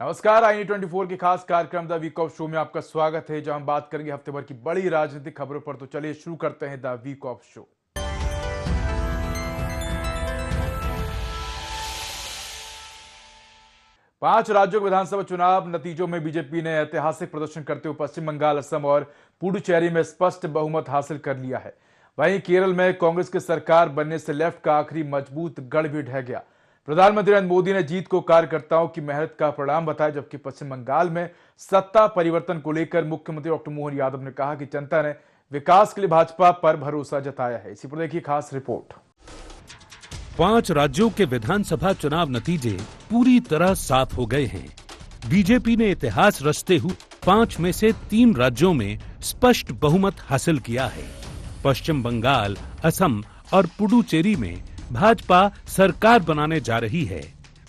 नमस्कार, INA24 के खास कार्यक्रम द वीक ऑफ शो में आपका स्वागत है, जहां हम बात करेंगे हफ्ते भर की बड़ी राजनीतिक खबरों पर। तो चलिए शुरू करते हैं द वीक ऑफ शो। पांच राज्यों के विधानसभा चुनाव नतीजों में बीजेपी ने ऐतिहासिक प्रदर्शन करते हुए पश्चिम बंगाल, असम और पुडुचेरी में स्पष्ट बहुमत हासिल कर लिया है। वहीं केरल में कांग्रेस की सरकार बनने से लेफ्ट का आखिरी मजबूत गढ़ भी ढह गया। प्रधानमंत्री नरेंद्र मोदी ने जीत को कार्यकर्ताओं की मेहनत का परिणाम बताया, जबकि पश्चिम बंगाल में सत्ता परिवर्तन को लेकर मुख्यमंत्री डॉक्टर मोहन यादव ने कहा कि जनता ने विकास के लिए भाजपा पर भरोसा जताया है। इसी पर देखिए खास रिपोर्ट। 5 राज्यों के विधानसभा चुनाव नतीजे पूरी तरह साफ हो गए हैं। बीजेपी ने इतिहास रचते हुए 5 में से 3 राज्यों में स्पष्ट बहुमत हासिल किया है। पश्चिम बंगाल, असम और पुडुचेरी में भाजपा सरकार बनाने जा रही है।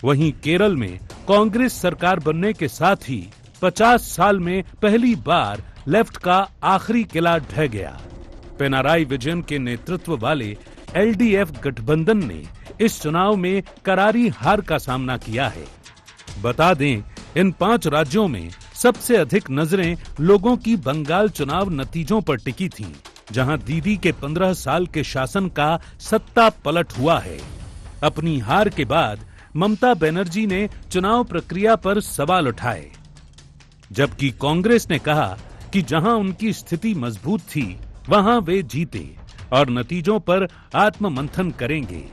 वहीं केरल में कांग्रेस सरकार बनने के साथ ही 50 साल में पहली बार लेफ्ट का आखिरी किला ढह गया। पिनाराई विजयन के नेतृत्व वाले LDF गठबंधन ने इस चुनाव में करारी हार का सामना किया है। बता दें, इन 5 राज्यों में सबसे अधिक नजरें लोगों की बंगाल चुनाव नतीजों पर टिकी थीं, जहां दीदी के 15 साल के शासन का सत्ता पलट हुआ है। अपनी हार के बाद ममता बनर्जी ने चुनाव प्रक्रिया पर सवाल उठाए, जबकि कांग्रेस ने कहा कि जहां उनकी स्थिति मजबूत थी वहां वे जीते और नतीजों पर आत्ममंथन करेंगे।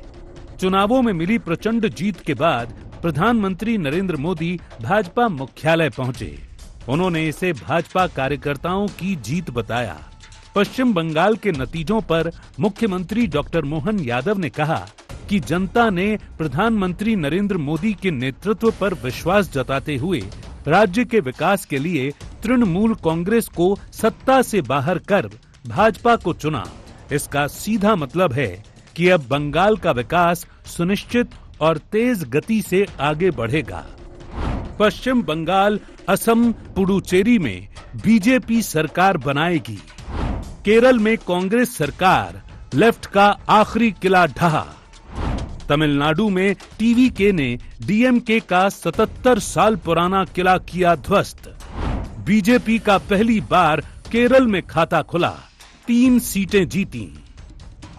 चुनावों में मिली प्रचंड जीत के बाद प्रधानमंत्री नरेंद्र मोदी भाजपा मुख्यालय पहुंचे। उन्होंने इसे भाजपा कार्यकर्ताओं की जीत बताया। पश्चिम बंगाल के नतीजों पर मुख्यमंत्री डॉक्टर मोहन यादव ने कहा कि जनता ने प्रधानमंत्री नरेंद्र मोदी के नेतृत्व पर विश्वास जताते हुए राज्य के विकास के लिए तृणमूल कांग्रेस को सत्ता से बाहर कर भाजपा को चुना। इसका सीधा मतलब है कि अब बंगाल का विकास सुनिश्चित और तेज गति से आगे बढ़ेगा। पश्चिम बंगाल, असम, पुडुचेरी में बीजेपी सरकार बनाएगी। केरल में कांग्रेस सरकार, लेफ्ट का आखिरी किला ढहा। तमिलनाडु में TVK ने DMK का 77 साल पुराना किला किया ध्वस्त। बीजेपी का पहली बार केरल में खाता खुला, 3 सीटें जीती।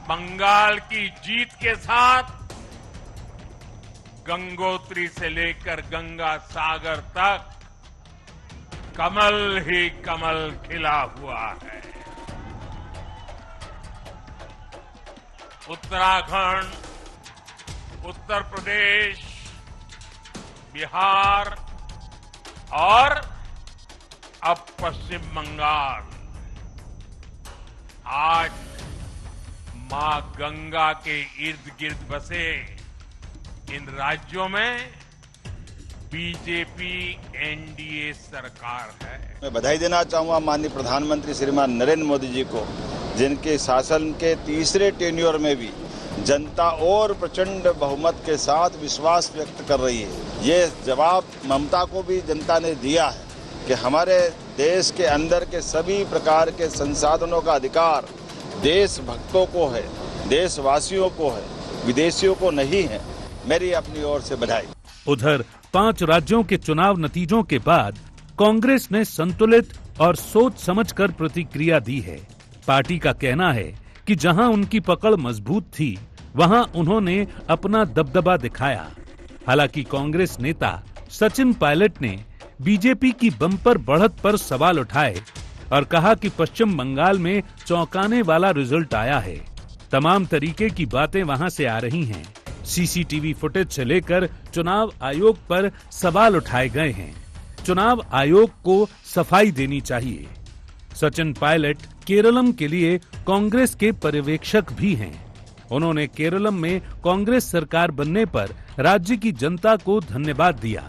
बंगाल की जीत के साथ गंगोत्री से लेकर गंगा सागर तक कमल ही कमल खिला हुआ है। उत्तराखंड, उत्तर प्रदेश, बिहार और अब पश्चिम बंगाल, आज मां गंगा के इर्द गिर्द बसे इन राज्यों में बीजेपी NDA सरकार है। मैं बधाई देना चाहूंगा माननीय प्रधानमंत्री श्रीमान नरेंद्र मोदी जी को, जिनके शासन के तीसरे टेन्योर में भी जनता और प्रचंड बहुमत के साथ विश्वास व्यक्त कर रही है। ये जवाब ममता को भी जनता ने दिया है कि हमारे देश के अंदर के सभी प्रकार के संसाधनों का अधिकार देशभक्तों को है, देशवासियों को है, विदेशियों को नहीं है। मेरी अपनी ओर से बधाई। उधर 5 राज्यों के चुनाव नतीजों के बाद कांग्रेस ने संतुलित और सोच समझकर प्रतिक्रिया दी है। पार्टी का कहना है कि जहां उनकी पकड़ मजबूत थी वहां उन्होंने अपना दबदबा दिखाया। हालांकि कांग्रेस नेता सचिन पायलट ने बीजेपी की बम्पर बढ़त पर सवाल उठाए और कहा कि पश्चिम बंगाल में चौंकाने वाला रिजल्ट आया है। तमाम तरीके की बातें वहां से आ रही हैं। CCTV फुटेज से लेकर चुनाव आयोग पर सवाल उठाए गए हैं। चुनाव आयोग को सफाई देनी चाहिए। सचिन पायलट केरलम के लिए कांग्रेस के पर्यवेक्षक भी हैं। उन्होंने केरलम में कांग्रेस सरकार बनने पर राज्य की जनता को धन्यवाद दिया।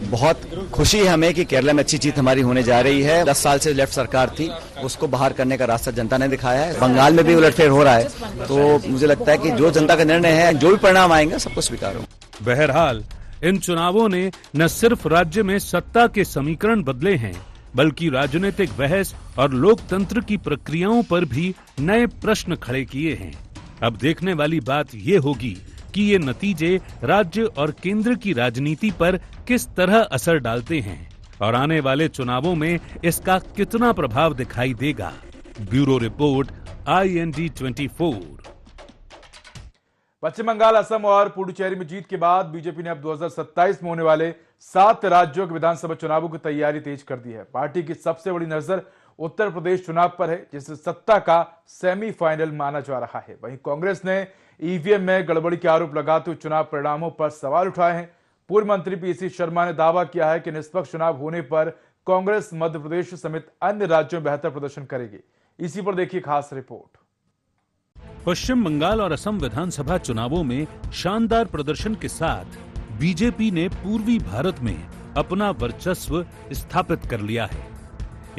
बहुत खुशी है हमें कि केरल में अच्छी जीत हमारी होने जा रही है। 10 साल से लेफ्ट सरकार थी, उसको बाहर करने का रास्ता जनता ने दिखाया है। बंगाल में भी उलटफेर हो रहा है, तो मुझे लगता है कि जो जनता का निर्णय है, जो भी परिणाम आएंगे, सबको स्वीकार हो। बहरहाल इन चुनावों ने न सिर्फ राज्य में सत्ता के समीकरण बदले हैं, बल्कि राजनीतिक बहस और लोकतंत्र की प्रक्रियाओं पर भी नए प्रश्न खड़े किए हैं। अब देखने वाली बात ये होगी कि ये नतीजे राज्य और केंद्र की राजनीति पर किस तरह असर डालते हैं और आने वाले चुनावों में इसका कितना प्रभाव दिखाई देगा। Bureau report, IND 24। पश्चिम बंगाल, असम और पुडुचेरी में जीत के बाद बीजेपी ने अब 2027 में होने वाले 7 राज्यों के विधानसभा चुनावों की तैयारी तेज कर दी है। पार्टी की सबसे बड़ी नजर उत्तर प्रदेश चुनाव पर है, जिसे सत्ता का सेमीफाइनल माना जा रहा है। वहीं कांग्रेस ने ईवीएम में गड़बड़ी के आरोप लगाते हुए चुनाव परिणामों पर सवाल उठाए हैं। पूर्व मंत्री PC शर्मा ने दावा किया है कि निष्पक्ष चुनाव होने पर कांग्रेस मध्य प्रदेश समेत अन्य राज्यों में बेहतर प्रदर्शन करेगी। इसी पर देखिए खास रिपोर्ट। पश्चिम बंगाल और असम विधानसभा चुनावों में शानदार प्रदर्शन के साथ बीजेपी ने पूर्वी भारत में अपना वर्चस्व स्थापित कर लिया है।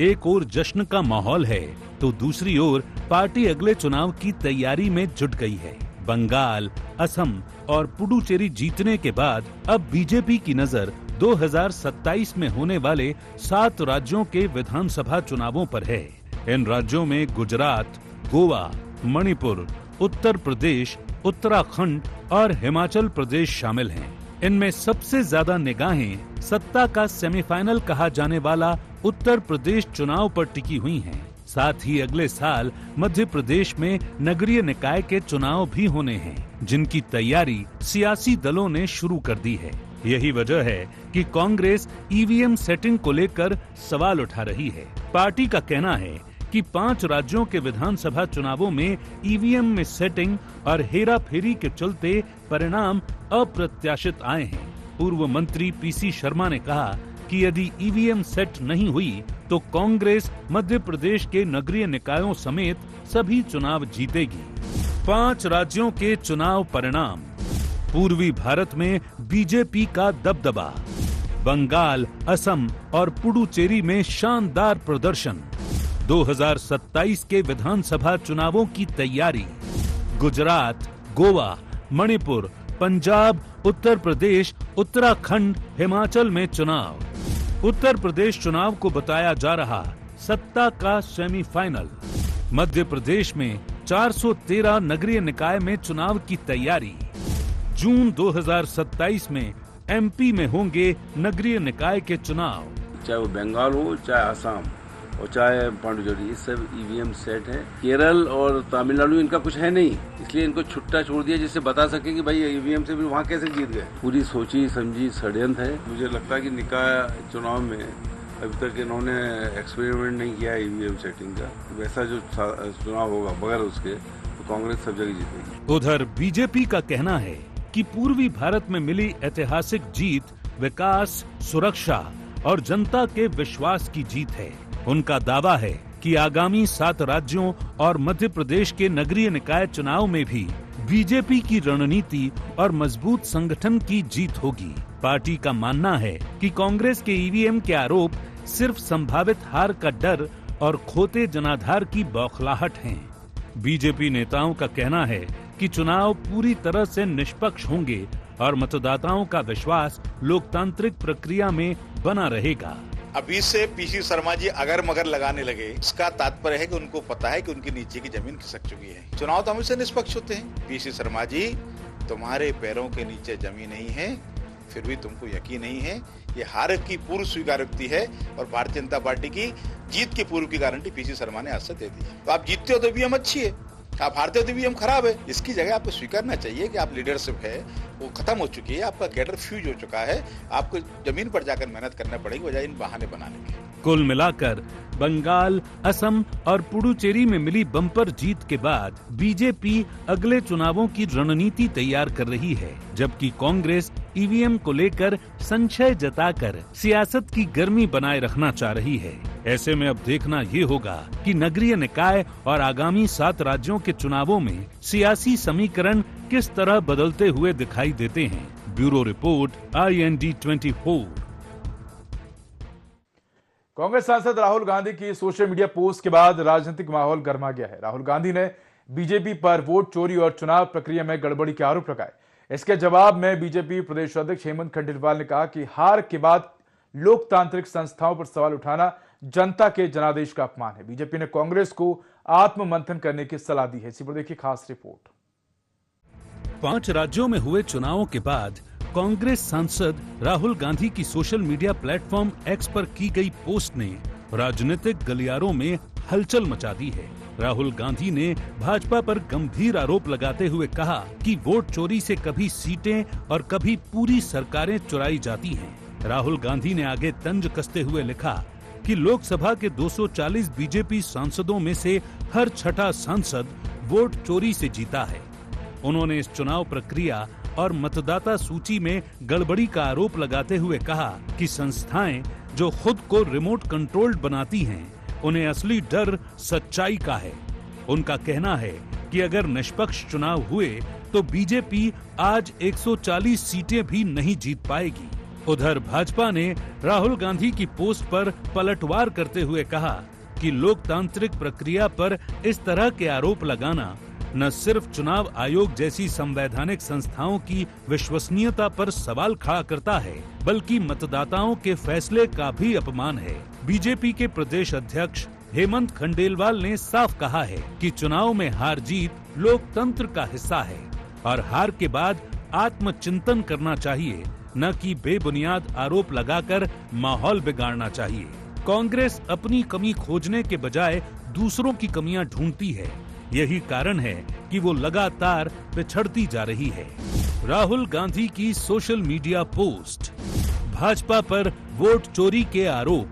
एक ओर जश्न का माहौल है तो दूसरी ओर पार्टी अगले चुनाव की तैयारी में जुट गई है। बंगाल, असम और पुडुचेरी जीतने के बाद अब बीजेपी की नजर 2027 में होने वाले 7 राज्यों के विधानसभा चुनावों पर है। इन राज्यों में गुजरात, गोवा, मणिपुर, उत्तर प्रदेश, उत्तराखंड और हिमाचल प्रदेश शामिल हैं। इनमें सबसे ज्यादा निगाहें सत्ता का सेमीफाइनल कहा जाने वाला उत्तर प्रदेश चुनाव पर टिकी हुई हैं। साथ ही अगले साल मध्य प्रदेश में नगरीय निकाय के चुनाव भी होने हैं, जिनकी तैयारी सियासी दलों ने शुरू कर दी है। यही वजह है कि कांग्रेस ईवीएम सेटिंग को लेकर सवाल उठा रही है। पार्टी का कहना है कि 5 राज्यों के विधानसभा चुनावों में ईवीएम में सेटिंग और हेरा फेरी के चलते परिणाम अप्रत्याशित आए हैं। पूर्व मंत्री PC शर्मा ने कहा कि यदि ईवीएम सेट नहीं हुई तो कांग्रेस मध्य प्रदेश के नगरीय निकायों समेत सभी चुनाव जीतेगी। 5 राज्यों के चुनाव परिणाम। पूर्वी भारत में बीजेपी का दबदबा। बंगाल, असम और पुडुचेरी में शानदार प्रदर्शन। 2027 के विधानसभा चुनावों की तैयारी। गुजरात, गोवा, मणिपुर, पंजाब, उत्तर प्रदेश, उत्तराखंड, हिमाचल में चुनाव। उत्तर प्रदेश चुनाव को बताया जा रहा सत्ता का सेमीफाइनल। मध्य प्रदेश में 413 नगरीय निकाय में चुनाव की तैयारी। जून 2027 में MP में होंगे नगरीय निकाय के चुनाव। चाहे वो बंगाल हो, चाहे असम और चाहे पांडुचेरी, ये सब ईवीएम सेट है। केरल और तमिलनाडु इनका कुछ है नहीं, इसलिए इनको छुट्टा छोड़ दिया जिससे बता सके कि भाई ईवीएम से भी वहाँ कैसे जीत गए। पूरी सोची समझी षड्यंत्र है। मुझे लगता है कि निकाय चुनाव में अभी तक इन्होंने एक्सपेरिमेंट नहीं किया ईवीएम सेटिंग का। वैसा जो चुनाव होगा बगैर उसके तो कांग्रेस सब जगह जीतेगी। उधर बीजेपी का कहना है कि पूर्वी भारत में मिली ऐतिहासिक जीत विकास, सुरक्षा और जनता के विश्वास की जीत है। उनका दावा है कि आगामी 7 राज्यों और मध्य प्रदेश के नगरीय निकाय चुनाव में भी बीजेपी की रणनीति और मजबूत संगठन की जीत होगी। पार्टी का मानना है कि कांग्रेस के ईवीएम के आरोप सिर्फ संभावित हार का डर और खोते जनाधार की बौखलाहट हैं। बीजेपी नेताओं का कहना है कि चुनाव पूरी तरह से निष्पक्ष होंगे और मतदाताओं का विश्वास लोकतांत्रिक प्रक्रिया में बना रहेगा। अभी से PC शर्मा जी अगर मगर लगाने लगे, इसका तात्पर्य है कि उनको पता है कि उनके नीचे की जमीन खिसक चुकी है। चुनाव तो हमेशा निष्पक्ष होते हैं। PC शर्मा जी, तुम्हारे पैरों के नीचे जमीन नहीं है, फिर भी तुमको यकीन नहीं है। ये हार की पूर्व स्वीकारोक्ति है और भारतीय जनता पार्टी की जीत की पूर्व की गारंटी PC शर्मा ने आज से दे दी। तो आप जीतते हो तो ईवीएम अच्छी है, आप हारते हो तो ईवीएम खराब है। इसकी जगह आपको स्वीकारना चाहिए कि आप लीडरशिप है वो खत्म हो चुकी है, आपका कैडर फ्यूज हो चुका है, आपको जमीन पर जाकर मेहनत करना पड़ेगी बजाय इन बहाने बनाने के। कुल मिलाकर बंगाल, असम और पुडुचेरी में मिली बम्पर जीत के बाद बीजेपी अगले चुनावों की रणनीति तैयार कर रही है, जबकि कांग्रेस ईवीएम को लेकर संशय जताकर सियासत की गर्मी बनाए रखना चाह रही है। ऐसे में अब देखना ये होगा कि नगरीय निकाय और आगामी 7 राज्यों के चुनावों में सियासी समीकरण किस तरह बदलते हुए दिखाई देते हैं। Bureau report, IND 24। कांग्रेस सांसद राहुल गांधी की सोशल मीडिया पोस्ट के बाद राजनीतिक माहौल गर्मा गया है। राहुल गांधी ने बीजेपी पर वोट चोरी और चुनाव प्रक्रिया में गड़बड़ी के आरोप लगाए। इसके जवाब में बीजेपी प्रदेश अध्यक्ष हेमंत खंडेलवाल ने कहा कि हार के बाद लोकतांत्रिक संस्थाओं पर सवाल उठाना जनता के जनादेश का अपमान है। बीजेपी ने कांग्रेस को आत्ममंथन करने की सलाह दी है। इसी पर देखिए खास रिपोर्ट। 5 राज्यों में हुए चुनावों के बाद कांग्रेस सांसद राहुल गांधी की सोशल मीडिया प्लेटफॉर्म एक्स पर की गई पोस्ट ने राजनीतिक गलियारों में हलचल मचा दी है। राहुल गांधी ने भाजपा पर गंभीर आरोप लगाते हुए कहा कि वोट चोरी से कभी सीटें और कभी पूरी सरकारें चुराई जाती हैं। राहुल गांधी ने आगे तंज कसते हुए लिखा कि लोकसभा के 240 बीजेपी सांसदों में से हर छठा सांसद वोट चोरी से जीता है। उन्होंने इस चुनाव प्रक्रिया और मतदाता सूची में गड़बड़ी का आरोप लगाते हुए कहा कि संस्थाएं जो खुद को रिमोट कंट्रोल्ड बनाती हैं, उन्हें असली डर सच्चाई का है। उनका कहना है कि अगर निष्पक्ष चुनाव हुए तो बीजेपी आज 140 सीटें भी नहीं जीत पाएगी। उधर भाजपा ने राहुल गांधी की पोस्ट पर पलटवार करते हुए कहा कि लोकतांत्रिक प्रक्रिया पर इस तरह के आरोप लगाना न सिर्फ चुनाव आयोग जैसी संवैधानिक संस्थाओं की विश्वसनीयता पर सवाल खड़ा करता है, बल्कि मतदाताओं के फैसले का भी अपमान है। बीजेपी के प्रदेश अध्यक्ष हेमंत खंडेलवाल ने साफ कहा है कि चुनाव में हार जीत लोकतंत्र का हिस्सा है और हार के बाद आत्मचिंतन करना चाहिए, न कि बेबुनियाद आरोप लगाकर माहौल बिगाड़ना चाहिए। कांग्रेस अपनी कमी खोजने के बजाय दूसरों की कमियां ढूंढती है। यही कारण है कि वो लगातार पिछड़ती जा रही है। राहुल गांधी की सोशल मीडिया पोस्ट, भाजपा पर वोट चोरी के आरोप,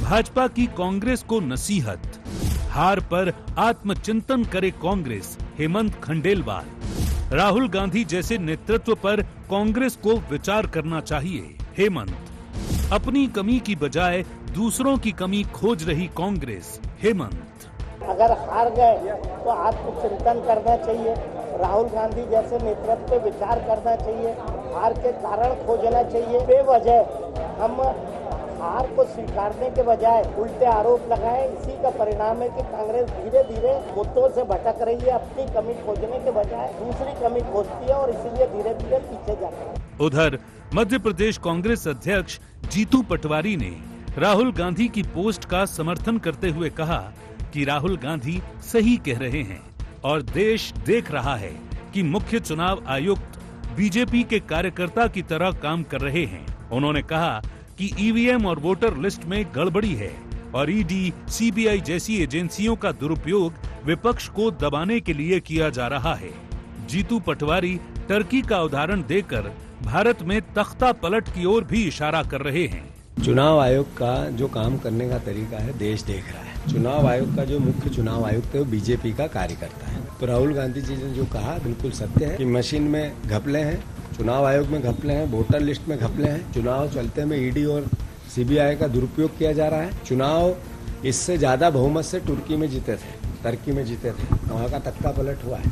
भाजपा की कांग्रेस को नसीहत, हार पर आत्मचिंतन करे कांग्रेस, हेमंत खंडेलवाल। राहुल गांधी जैसे नेतृत्व पर कांग्रेस को विचार करना चाहिए, हेमंत। अपनी कमी की बजाय दूसरों की कमी खोज रही कांग्रेस, हेमंत। अगर हार गए तो आत्मचिंतन करना चाहिए, राहुल गांधी जैसे नेतृत्व पे विचार करना चाहिए, हार के कारण खोजना चाहिए। बेवजह हम हार को स्वीकारने के बजाय उल्टे आरोप लगाएं, इसी का परिणाम है कि कांग्रेस धीरे धीरे मुद्दों से भटक रही है। अपनी कमी खोजने के बजाय दूसरी कमी खोजती है और इसीलिए धीरे धीरे पीछे जाती है। उधर मध्य प्रदेश कांग्रेस अध्यक्ष जीतू पटवारी ने राहुल गांधी की पोस्ट का समर्थन करते हुए कहा कि राहुल गांधी सही कह रहे हैं और देश देख रहा है कि मुख्य चुनाव आयुक्त बीजेपी के कार्यकर्ता की तरह काम कर रहे हैं। उन्होंने कहा कि ईवीएम और वोटर लिस्ट में गड़बड़ी है और ईडी, सीबीआई जैसी एजेंसियों का दुरुपयोग विपक्ष को दबाने के लिए किया जा रहा है। जीतू पटवारी टर्की का उदाहरण देकर भारत में तख्ता पलट की ओर भी इशारा कर रहे हैं। चुनाव आयोग का जो काम करने का तरीका है देश देख रहा है। चुनाव आयोग का जो मुख्य चुनाव आयुक्त है वो बीजेपी का कार्यकर्ता है। तो राहुल गांधी जी ने जो कहा बिल्कुल सत्य है कि मशीन में घपले हैं, चुनाव आयोग में घपले हैं, वोटर लिस्ट में घपले हैं, चुनाव चलते में ईडी और सीबीआई का दुरुपयोग किया जा रहा है। चुनाव इससे ज्यादा बहुमत से टर्की में जीते थे, वहाँ का तख्ता पलट हुआ है।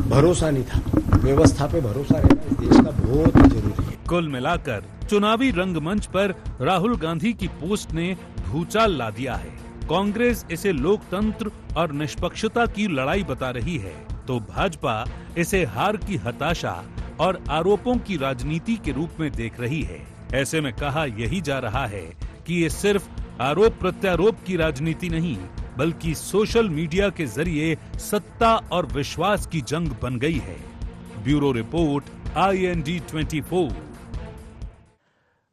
भरोसा नहीं था, व्यवस्था पे भरोसा रहना इस देश का बहुत जरूरी है। कुल मिलाकर चुनावी रंगमंच पर राहुल गांधी की पोस्ट ने भूचाल ला दिया है। कांग्रेस इसे लोकतंत्र और निष्पक्षता की लड़ाई बता रही है, तो भाजपा इसे हार की हताशा और आरोपों की राजनीति के रूप में देख रही है। ऐसे में कहा यही जा रहा है कि ये सिर्फ आरोप प्रत्यारोप की राजनीति नहीं, बल्कि सोशल मीडिया के जरिए सत्ता और विश्वास की जंग बन गई है। Bureau report, IND 24।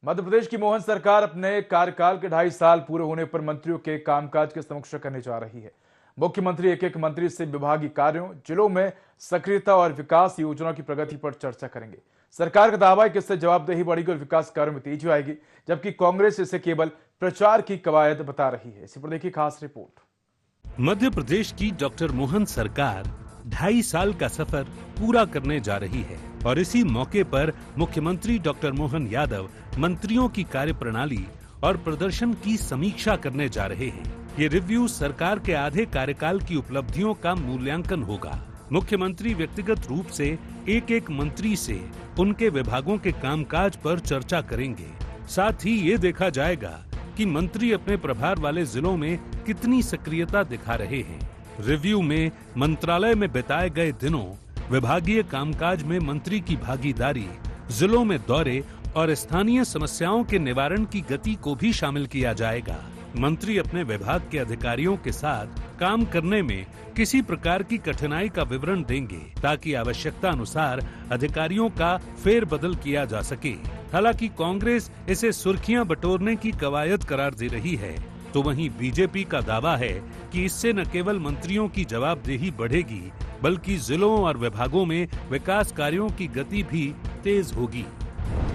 Madhya Pradesh की मोहन सरकार अपने कार्यकाल के 2.5 साल पूरे होने पर मंत्रियों के कामकाज की समीक्षा करने जा रही है। मुख्यमंत्री एक एक मंत्री से विभागीय कार्यों, जिलों में सक्रियता और विकास योजनाओं की प्रगति पर चर्चा करेंगे। सरकार का दावा है कि इससे जवाबदेही बढ़ेगी और विकास कार्यों में तेजी आएगी, जबकि कांग्रेस इसे केवल प्रचार की कवायद बता रही है। इसी पर देखिए खास रिपोर्ट। मध्य प्रदेश की डॉक्टर मोहन सरकार 2.5 साल का सफर पूरा करने जा रही है और इसी मौके पर मुख्यमंत्री डॉक्टर मोहन यादव मंत्रियों की कार्यप्रणाली और प्रदर्शन की समीक्षा करने जा रहे हैं। ये रिव्यू सरकार के आधे कार्यकाल की उपलब्धियों का मूल्यांकन होगा। मुख्यमंत्री व्यक्तिगत रूप से एक एक मंत्री से उनके विभागों के कामकाज पर चर्चा करेंगे। साथ ही ये देखा जाएगा कि मंत्री अपने प्रभार वाले जिलों में कितनी सक्रियता दिखा रहे हैं। रिव्यू में मंत्रालय में बिताए गए दिनों, विभागीय कामकाज में मंत्री की भागीदारी, जिलों में दौरे और स्थानीय समस्याओं के निवारण की गति को भी शामिल किया जाएगा। मंत्री अपने विभाग के अधिकारियों के साथ काम करने में किसी प्रकार की कठिनाई का विवरण देंगे ताकि आवश्यकता अनुसार अधिकारियों का फेरबदल किया जा सके। हालांकि कांग्रेस इसे सुर्खियां बटोरने की कवायद करार दे रही है, तो वहीं बीजेपी का दावा है कि इससे न केवल मंत्रियों की जवाबदेही बढ़ेगी बल्कि जिलों और विभागों में विकास कार्यों की गति भी तेज होगी।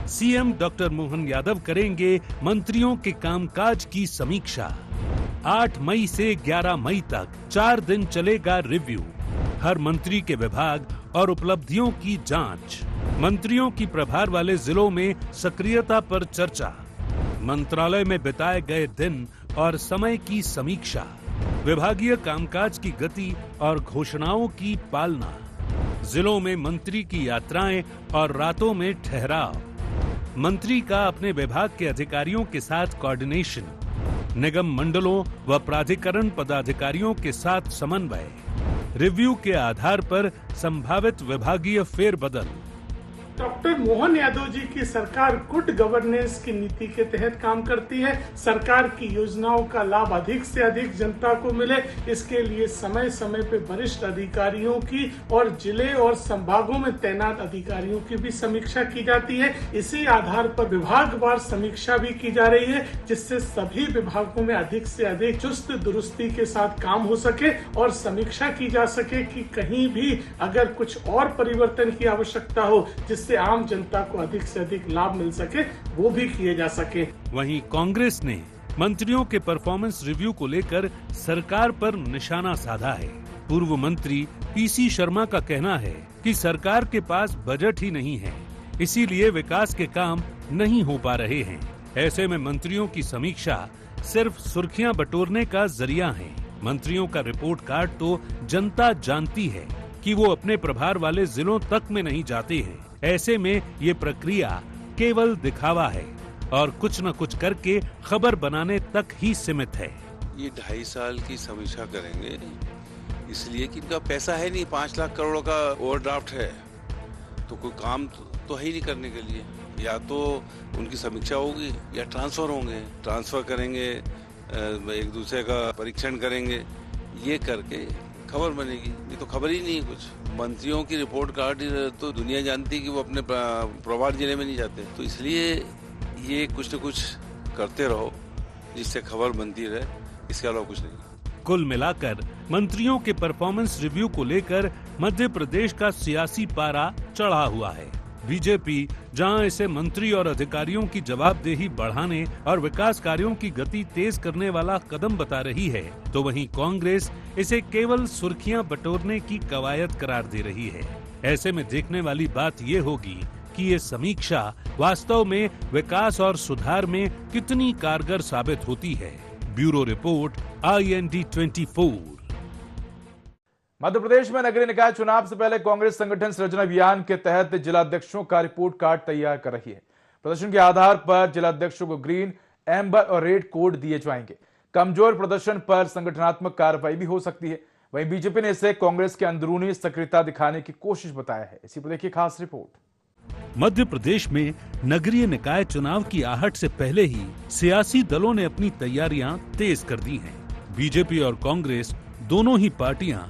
सीएम डॉक्टर मोहन यादव करेंगे मंत्रियों के कामकाज की समीक्षा। 8 मई से 11 मई तक 4 दिन चलेगा रिव्यू। हर मंत्री के विभाग और उपलब्धियों की जांच। मंत्रियों की प्रभार वाले जिलों में सक्रियता पर चर्चा। मंत्रालय में बिताए गए दिन और समय की समीक्षा। विभागीय कामकाज की गति और घोषणाओं की पालना। जिलों में मंत्री की यात्राएं और रातों में ठहराव। मंत्री का अपने विभाग के अधिकारियों के साथ कोऑर्डिनेशन। निगम मंडलों व प्राधिकरण पदाधिकारियों के साथ समन्वय। रिव्यू के आधार पर संभावित विभागीय फेरबदल। डॉक्टर मोहन यादव जी की सरकार गुड गवर्नेंस की नीति के तहत काम करती है। सरकार की योजनाओं का लाभ अधिक से अधिक जनता को मिले, इसके लिए समय समय पे वरिष्ठ अधिकारियों की और जिले और संभागों में तैनात अधिकारियों की भी समीक्षा की जाती है। इसी आधार पर विभागवार समीक्षा भी की जा रही है, जिससे सभी विभागों में अधिक से अधिक चुस्त दुरुस्ती के साथ काम हो सके और समीक्षा की जा सके कि कहीं भी अगर कुछ और परिवर्तन की आवश्यकता हो जिससे आम जनता को अधिक से अधिक लाभ मिल सके, वो भी किए जा सके। वहीं कांग्रेस ने मंत्रियों के परफॉर्मेंस रिव्यू को लेकर सरकार पर निशाना साधा है। पूर्व मंत्री पीसी शर्मा का कहना है कि सरकार के पास बजट ही नहीं है, इसीलिए विकास के काम नहीं हो पा रहे हैं। ऐसे में मंत्रियों की समीक्षा सिर्फ सुर्खियां बटोरने का जरिया है। मंत्रियों का रिपोर्ट कार्ड तो जनता जानती है कि वो अपने प्रभार वाले जिलों तक में नहीं जाते हैं। ऐसे में ये प्रक्रिया केवल दिखावा है और कुछ न कुछ करके खबर बनाने तक ही सीमित है। ये 2.5 साल की समीक्षा करेंगे इसलिए कि इनका पैसा है नहीं, 5 लाख करोड़ का ओवरड्राफ्ट है, तो कोई काम तो है ही नहीं करने के लिए। या तो उनकी समीक्षा होगी या ट्रांसफर होंगे, ट्रांसफर करेंगे, एक दूसरे का परीक्षण करेंगे, ये करके खबर बनेगी। ये तो खबर ही नहीं है कुछ। मंत्रियों की रिपोर्ट कार्ड तो दुनिया जानती है कि वो अपने प्रभार जिले में नहीं जाते, तो इसलिए ये कुछ न कुछ करते रहो जिससे खबर बनती रहे, इसके अलावा कुछ नहीं। कुल मिलाकर मंत्रियों के परफॉर्मेंस रिव्यू को लेकर मध्य प्रदेश का सियासी पारा चढ़ा हुआ है। बीजेपी जहां इसे मंत्री और अधिकारियों की जवाबदेही बढ़ाने और विकास कार्यों की गति तेज करने वाला कदम बता रही है, तो वहीं कांग्रेस इसे केवल सुर्खियां बटोरने की कवायद करार दे रही है। ऐसे में देखने वाली बात ये होगी कि ये समीक्षा वास्तव में विकास और सुधार में कितनी कारगर साबित होती है। Bureau report IND 24। Madhya Pradesh में नगरीय निकाय चुनाव से पहले कांग्रेस संगठन सृजन अभियान के तहत जिलाध्यक्षों का रिपोर्ट कार्ड तैयार कर रही है। प्रदर्शन के आधार पर जिलाध्यक्षों को ग्रीन, एम्बर और रेड कोड दिए जाएंगे। कमजोर प्रदर्शन पर संगठनात्मक कार्रवाई भी हो सकती है। वहीं बीजेपी ने इसे कांग्रेस की अंदरूनी सक्रियता दिखाने की कोशिश बताया है। इसी पर देखिए खास रिपोर्ट। मध्य प्रदेश में नगरीय निकाय चुनाव की आहट से पहले ही सियासी दलों ने अपनी तैयारियां तेज कर दी हैं। बीजेपी और कांग्रेस दोनों ही पार्टियां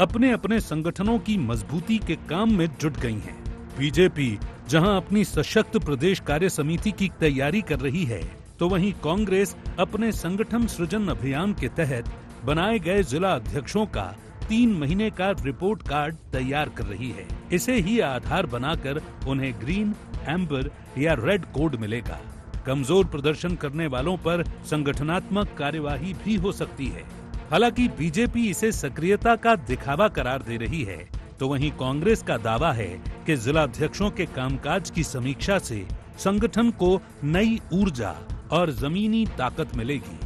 अपने अपने संगठनों की मजबूती के काम में जुट गई हैं। बीजेपी जहां अपनी सशक्त प्रदेश कार्य समिति की तैयारी कर रही है, तो वहीं कांग्रेस अपने संगठन सृजन अभियान के तहत बनाए गए जिला अध्यक्षों का 3 महीने का रिपोर्ट कार्ड तैयार कर रही है। इसे ही आधार बनाकर उन्हें ग्रीन, एम्बर या रेड कोड मिलेगा। कमजोर प्रदर्शन करने वालों पर संगठनात्मक कार्यवाही भी हो सकती है। हालांकि बीजेपी इसे सक्रियता का दिखावा करार दे रही है, तो वहीं कांग्रेस का दावा है कि जिलाध्यक्षों के कामकाज की समीक्षा से संगठन को नई ऊर्जा और जमीनी ताकत मिलेगी।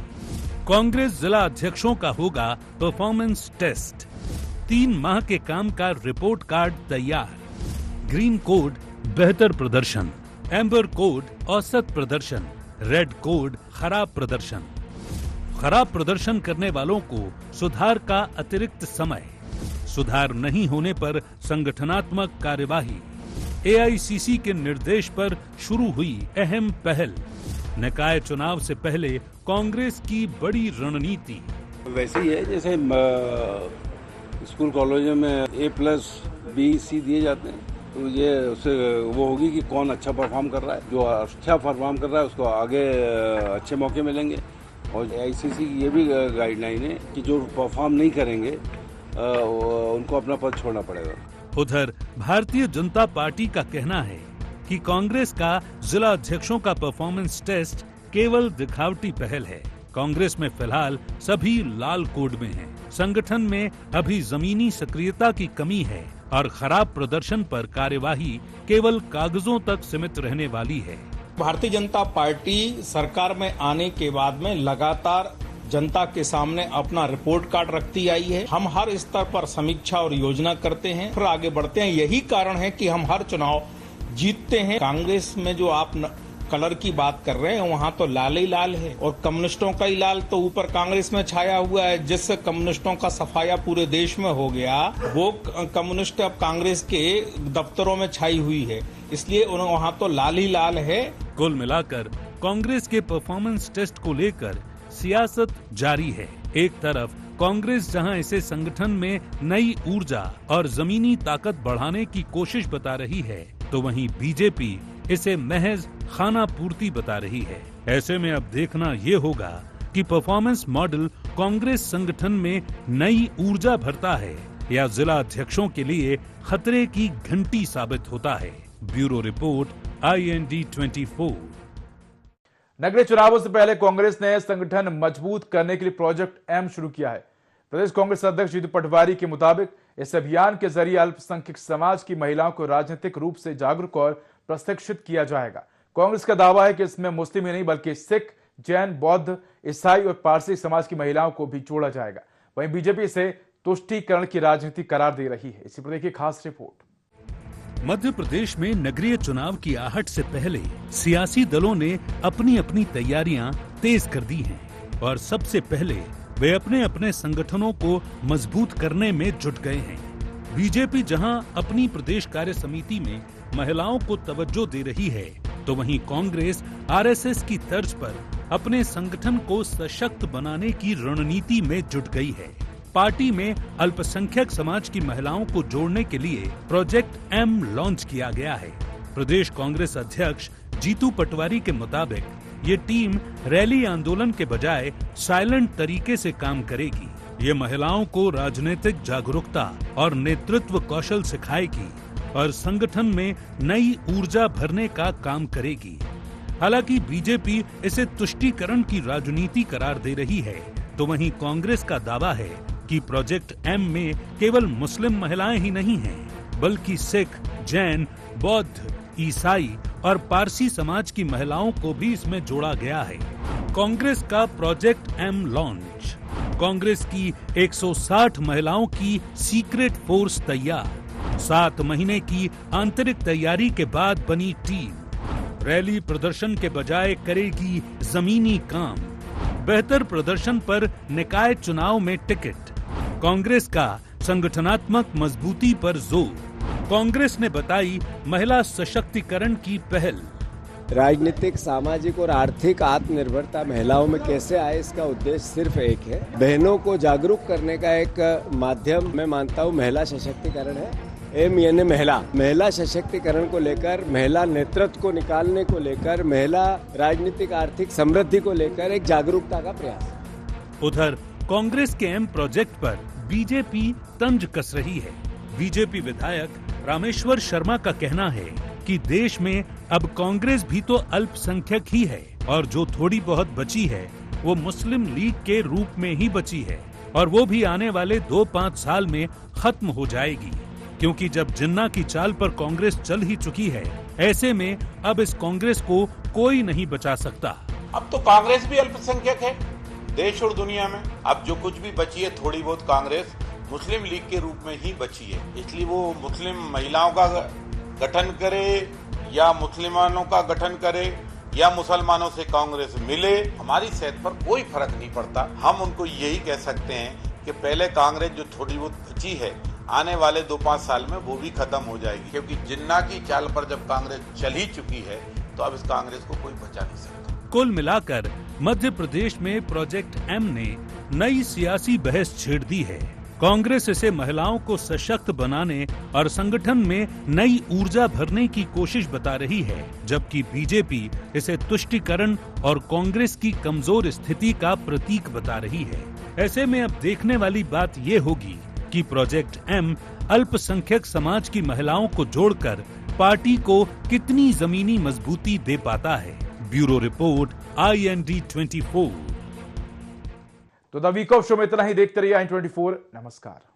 कांग्रेस जिला अध्यक्षों का होगा परफॉर्मेंस टेस्ट। 3 माह के काम का रिपोर्ट कार्ड तैयार। ग्रीन कोड बेहतर प्रदर्शन, एम्बर कोड औसत प्रदर्शन, रेड कोड खराब प्रदर्शन। खराब प्रदर्शन करने वालों को सुधार का अतिरिक्त समय, सुधार नहीं होने पर संगठनात्मक कार्यवाही। AICC के निर्देश पर शुरू हुई अहम पहल। निकाय चुनाव से पहले कांग्रेस की बड़ी रणनीति। वैसे ही है जैसे स्कूल कॉलेजों में A+, B, C दिए जाते हैं, तो ये उससे वो होगी कि कौन अच्छा परफॉर्म कर रहा है। जो अच्छा परफॉर्म कर रहा है उसको आगे अच्छे मौके मिलेंगे। और AICC की ये भी गाइडलाइन है कि जो परफॉर्म नहीं करेंगे उनको अपना पद छोड़ना पड़ेगा। उधर भारतीय जनता पार्टी का कहना है कि कांग्रेस का जिला अध्यक्षों का परफॉर्मेंस टेस्ट केवल दिखावटी पहल है। कांग्रेस में फिलहाल सभी लाल कोड में हैं। संगठन में अभी जमीनी सक्रियता की कमी है और खराब प्रदर्शन पर कार्यवाही केवल कागजों तक सीमित रहने वाली है। भारतीय जनता पार्टी सरकार में आने के बाद में लगातार जनता के सामने अपना रिपोर्ट कार्ड रखती आई है। हम हर स्तर पर समीक्षा और योजना करते हैं, फिर आगे बढ़ते हैं। यही कारण है कि हम हर चुनाव जीतते हैं। कांग्रेस में जो आप कलर की बात कर रहे हैं, वहाँ तो लाल ही लाल है और कम्युनिस्टों का ही लाल तो ऊपर कांग्रेस में छाया हुआ है, जिससे कम्युनिस्टों का सफाया पूरे देश में हो गया। वो कम्युनिस्ट अब कांग्रेस के दफ्तरों में छाई हुई है, इसलिए वहाँ तो लाल ही लाल है। कुल मिलाकर कांग्रेस के परफॉर्मेंस टेस्ट को लेकर सियासत जारी है। एक तरफ कांग्रेस जहां इसे संगठन में नई ऊर्जा और जमीनी ताकत बढ़ाने की कोशिश बता रही है, तो वहीं बीजेपी इसे महज खाना पूर्ति बता रही है। ऐसे में अब देखना ये होगा कि परफॉर्मेंस मॉडल कांग्रेस संगठन में नई ऊर्जा भरता है या जिला अध्यक्षों के लिए खतरे की घंटी साबित होता है। Bureau report, IND 24। नगरीय चुनावों से पहले कांग्रेस ने संगठन मजबूत करने के लिए प्रोजेक्ट M शुरू किया है। प्रदेश कांग्रेस अध्यक्ष जीतू पटवारी के मुताबिक इस अभियान के जरिए अल्पसंख्यक समाज की महिलाओं को राजनीतिक रूप से जागरूक और प्रशिक्षित किया जाएगा। कांग्रेस का दावा है कि इसमें मुस्लिम ही नहीं बल्कि सिख, जैन, बौद्ध, ईसाई और पारसी समाज की महिलाओं को भी जोड़ा जाएगा। वहीं बीजेपी इसे तुष्टीकरण की राजनीति करार दे रही है। इसी पर देखिए खास रिपोर्ट। मध्य प्रदेश में नगरीय चुनाव की आहट से पहले सियासी दलों ने अपनी अपनी तैयारियां तेज कर दी हैं और सबसे पहले वे अपने अपने संगठनों को मजबूत करने में जुट गए हैं। बीजेपी जहां अपनी प्रदेश कार्य समिति में महिलाओं को तवज्जो दे रही है, तो वहीं कांग्रेस RSS की तर्ज पर अपने संगठन को सशक्त बनाने की रणनीति में जुट गई है। पार्टी में अल्पसंख्यक समाज की महिलाओं को जोड़ने के लिए प्रोजेक्ट M लॉन्च किया गया है। प्रदेश कांग्रेस अध्यक्ष जीतू पटवारी के मुताबिक ये टीम रैली आंदोलन के बजाय साइलेंट तरीके से काम करेगी। ये महिलाओं को राजनीतिक जागरूकता और नेतृत्व कौशल सिखाएगी और संगठन में नई ऊर्जा भरने का काम करेगी। हालांकि बीजेपी इसे तुष्टीकरण की राजनीति करार दे रही है, तो वहीं कांग्रेस का दावा है कि प्रोजेक्ट M में केवल मुस्लिम महिलाएं ही नहीं हैं, बल्कि सिख, जैन, बौद्ध, ईसाई और पारसी समाज की महिलाओं को भी इसमें जोड़ा गया है। कांग्रेस का प्रोजेक्ट M लॉन्च। कांग्रेस की 160 महिलाओं की सीक्रेट फोर्स तैयार। 7 महीने की आंतरिक तैयारी के बाद बनी टीम रैली प्रदर्शन के बजाय करेगी जमीनी काम। बेहतर प्रदर्शन पर निकाय चुनाव में टिकट। कांग्रेस का संगठनात्मक मजबूती पर जोर। कांग्रेस ने बताई महिला सशक्तिकरण की पहल। राजनीतिक, सामाजिक और आर्थिक आत्मनिर्भरता महिलाओं में कैसे आए, इसका उद्देश्य सिर्फ एक है, बहनों को जागरूक करने का एक माध्यम मैं मानता हूँ महिला सशक्तिकरण है। M यानी महिला सशक्तिकरण को लेकर, महिला नेतृत्व को निकालने को लेकर, महिला राजनीतिक आर्थिक समृद्धि को लेकर एक जागरूकता का प्रयास। उधर कांग्रेस के M प्रोजेक्ट पर बीजेपी तंज कस रही है। बीजेपी विधायक रामेश्वर शर्मा का कहना है कि देश में अब कांग्रेस भी तो अल्पसंख्यक ही है और जो थोड़ी बहुत बची है वो मुस्लिम लीग के रूप में ही बची है और वो भी आने वाले 2-5 साल में खत्म हो जाएगी, क्योंकि जब जिन्ना की चाल पर कांग्रेस चल ही चुकी है, ऐसे में अब इस कांग्रेस को कोई नहीं बचा सकता। अब तो कांग्रेस भी अल्पसंख्यक है देश और दुनिया में। अब जो कुछ भी बची है थोड़ी बहुत कांग्रेस मुस्लिम लीग के रूप में ही बची है, इसलिए वो मुस्लिम महिलाओं का गठन करे या मुसलमानों का गठन करे या मुसलमानों से कांग्रेस मिले, हमारी सेहत पर कोई फर्क नहीं पड़ता। हम उनको यही कह सकते हैं कि पहले कांग्रेस जो थोड़ी बहुत बची है आने वाले 2-5 साल में वो भी खत्म हो जाएगी, क्योंकि जिन्ना की चाल पर जब कांग्रेस चल ही चुकी है तो अब इस कांग्रेस को कोई बचा नहीं सकता। कुल मिलाकर मध्य प्रदेश में प्रोजेक्ट एम ने नई सियासी बहस छेड़ दी है। कांग्रेस इसे महिलाओं को सशक्त बनाने और संगठन में नई ऊर्जा भरने की कोशिश बता रही है, जबकि बीजेपी इसे तुष्टीकरण और कांग्रेस की कमजोर स्थिति का प्रतीक बता रही है। ऐसे में अब देखने वाली बात ये होगी कि प्रोजेक्ट एम अल्पसंख्यक समाज की महिलाओं को जोड़कर पार्टी को कितनी जमीनी मजबूती दे पाता है। Bureau report IND 24। तो द वीक ऑफ शो में इतना ही। देखते रहिए I24। नमस्कार।